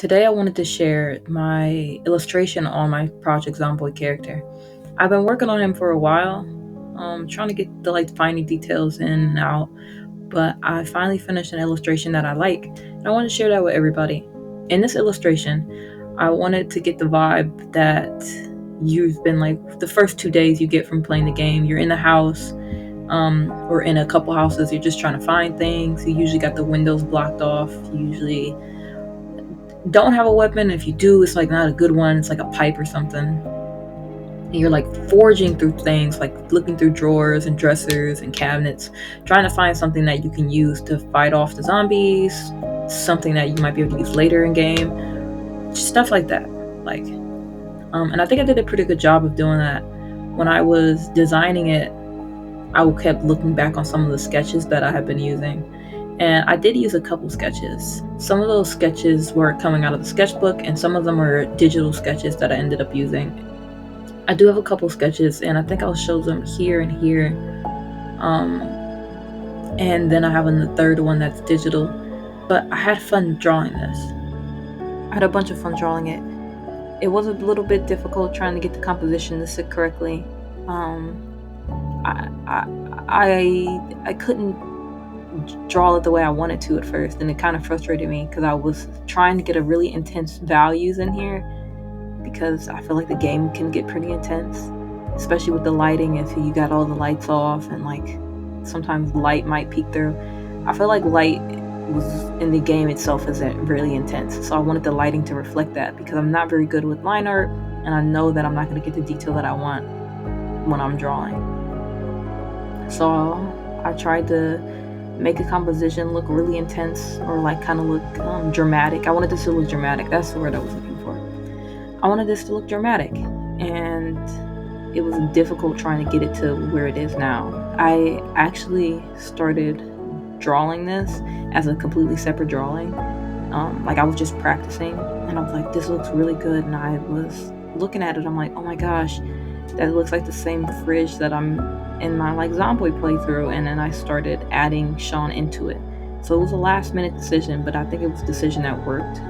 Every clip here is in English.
Today I wanted to share my illustration on my Project Zomboid character. I've been working on him for a while, trying to get the finer details in and out, but I finally finished an illustration that I like, and I want to share that with everybody. In this illustration, I wanted to get the vibe that you've been the first 2 days you get from playing the game. You're in the house, or in a couple houses, you're just trying to find things. You usually got the windows blocked off. You usually don't have a weapon. If you do, it's not a good one. It's like a pipe or something. And you're foraging through things, looking through drawers and dressers and cabinets, trying to find something that you can use to fight off the zombies, something that you might be able to use later in game, just stuff like that. And I think I did a pretty good job of doing that. When I was designing it, I kept looking back on some of the sketches that I had been using. And I did use a couple sketches. Some of those sketches were coming out of the sketchbook, and some of them are digital sketches that I ended up using. I do have a couple sketches, and I think I'll show them here and here. And then I have the third one that's digital. But I had fun drawing this. I had a bunch of fun drawing it. It was a little bit difficult trying to get the composition to sit correctly. I couldn't draw it the way I wanted to at first, and it kind of frustrated me because I was trying to get a really intense values in here, because I feel like the game can get pretty intense, especially with the lighting. If you got all the lights off, and sometimes light might peek through. I feel like light was in the game itself isn't really intense, so I wanted the lighting to reflect that, because I'm not very good with line art, and I know that I'm not going to get the detail that I want when I'm drawing. So I tried to make a composition look really intense, or kind of look dramatic. I wanted this to look dramatic. That's the word I was looking for. I wanted this to look dramatic, and it was difficult trying to get it to where it is now. I actually started drawing this as a completely separate drawing. I was just practicing, and I was like, this looks really good, and I was looking at it, I'm like, oh my gosh, that looks like the same fridge that I'm in my Zomboid playthrough. And then I started adding Sean into it. So it was a last minute decision, but I think it was a decision that worked,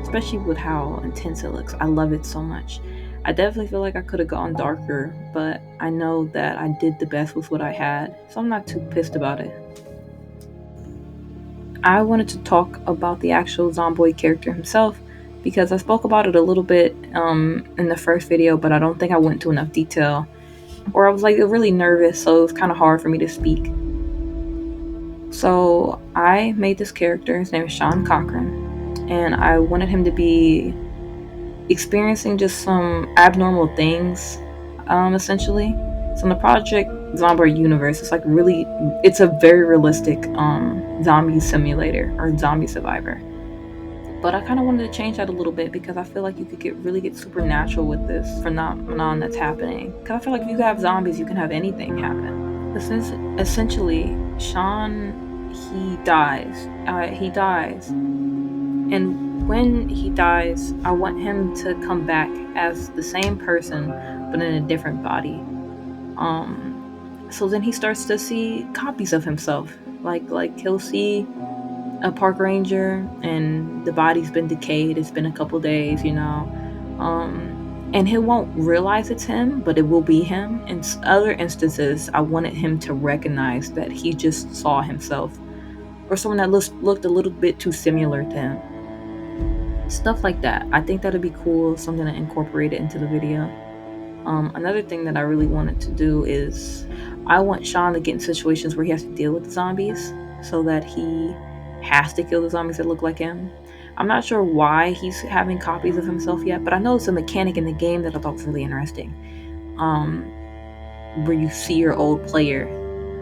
especially with how intense it looks. I love it so much. I definitely feel like I could have gone darker, but I know that I did the best with what I had, so I'm not too pissed about it. I wanted to talk about the actual Zomboid character himself, because I spoke about it a little bit in the first video, but I don't think I went into enough detail, or I was really nervous, so it was kind of hard for me to speak. So I made this character. His name is Sean Cochran, and I wanted him to be experiencing just some abnormal things, essentially. So in the Project Zomboid universe, it's a very realistic zombie simulator or zombie survivor. But I kind of wanted to change that a little bit, because I feel like you could really get supernatural with this phenomenon that's happening. Because I feel like if you have zombies, you can have anything happen. Essentially, Sean, he dies. And when he dies, I want him to come back as the same person, but in a different body. So then he starts to see copies of himself. He'll see a park ranger, and the body's been decayed. It's been a couple days, and he won't realize it's him, but it will be him. In other instances, I wanted him to recognize that he just saw himself, or someone that looked a little bit too similar to him. Stuff like that. I think that'd be cool, something to incorporate it into the video. Another thing that I really wanted to do is I want Sean to get in situations where he has to deal with the zombies, so that he has to kill the zombies that look like him. I'm not sure why he's having copies of himself yet, but I know it's a mechanic in the game that I thought was really interesting, where you see your old player,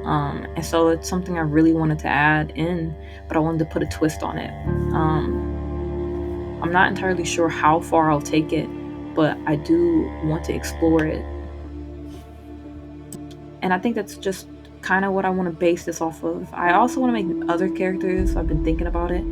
and so it's something I really wanted to add in, but I wanted to put a twist on it. I'm not entirely sure how far I'll take it, but I do want to explore it, and I think that's just kind of what I want to base this off of. I also want to make other characters. I've been thinking about it.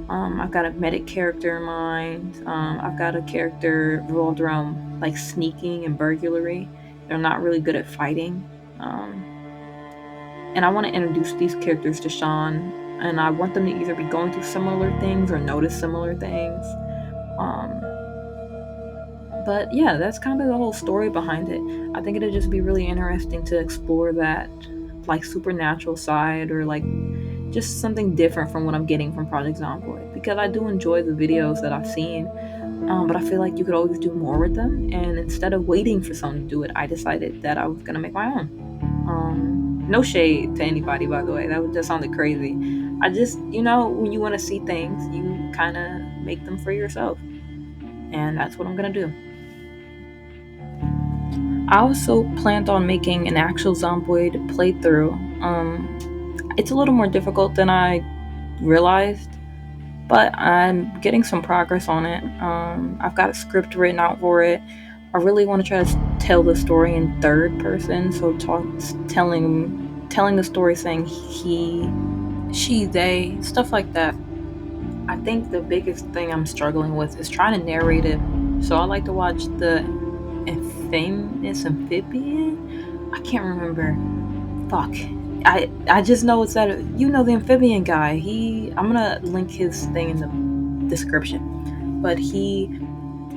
I've got a medic character in mind. I've got a character revolved around sneaking and burglary. They're not really good at fighting. And I want to introduce these characters to Sean and I want them to either be going through similar things or notice similar things. Um, but yeah, that's kind of the whole story behind it. I think it'd just be really interesting to explore that like supernatural side, or like just something different from what I'm getting from Project Zomboid, because I do enjoy the videos that I've seen, but I feel like you could always do more with them. And instead of waiting for someone to do it, I decided that I was gonna make my own. No shade to anybody, by the way. That sounded crazy. I just, when you want to see things, you kind of make them for yourself, and that's what I'm gonna do. I also planned on making an actual Zomboid playthrough. It's a little more difficult than I realized, but I'm getting some progress on it. I've got a script written out for it. I really want to try to tell the story in third person, so telling the story, saying he, she, they, stuff like that. I think the biggest thing I'm struggling with is trying to narrate it. So I like to watch the famous amphibian. I can't remember. Fuck. I just know it's that, the amphibian guy. I'm gonna link his thing in the description. But he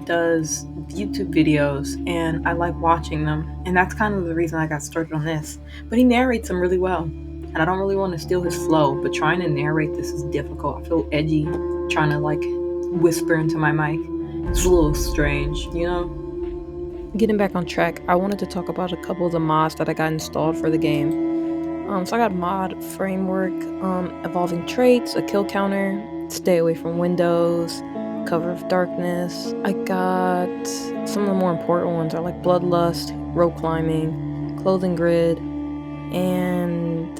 does YouTube videos and I like watching them. And that's kind of the reason I got started on this. But he narrates them really well. And I don't really want to steal his flow, but trying to narrate this is difficult. I feel edgy trying to like whisper into my mic. It's a little strange. Getting back on track, I wanted to talk about a couple of the mods that I got installed for the game. So I got mod framework, evolving traits, a kill counter, stay away from windows, cover of darkness. I got some of the more important ones are like bloodlust, rope climbing, clothing grid, and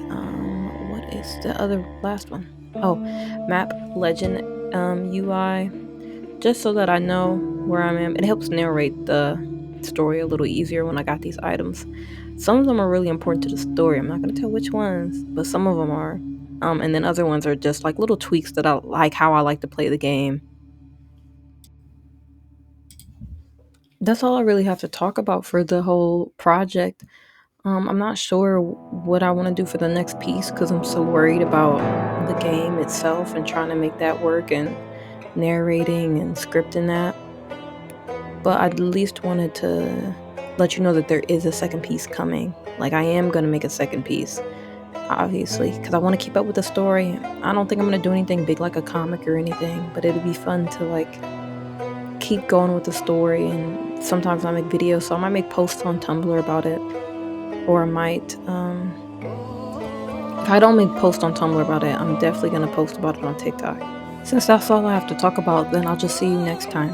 what is the other last one? Oh, map legend UI, just so that I know where I am. It helps narrate the story a little easier when I got these items. Some of them are really important to the story. I'm not going to tell which ones, but some of them are. And then other ones are just like little tweaks that I like, how I like to play the game. That's all I really have to talk about for the whole project. I'm not sure what I want to do for the next piece because I'm so worried about the game itself and trying to make that work and narrating and scripting that. But I at least wanted to let you know that there is a second piece coming. Like, I am going to make a second piece, obviously, because I want to keep up with the story. I don't think I'm going to do anything big like a comic or anything, but it'd be fun to like keep going with the story. And sometimes I make videos, so I might make posts on Tumblr about it, or I might if I don't make posts on Tumblr about it, I'm definitely going to post about it on TikTok. Since that's all I have to talk about, then I'll just see you next time.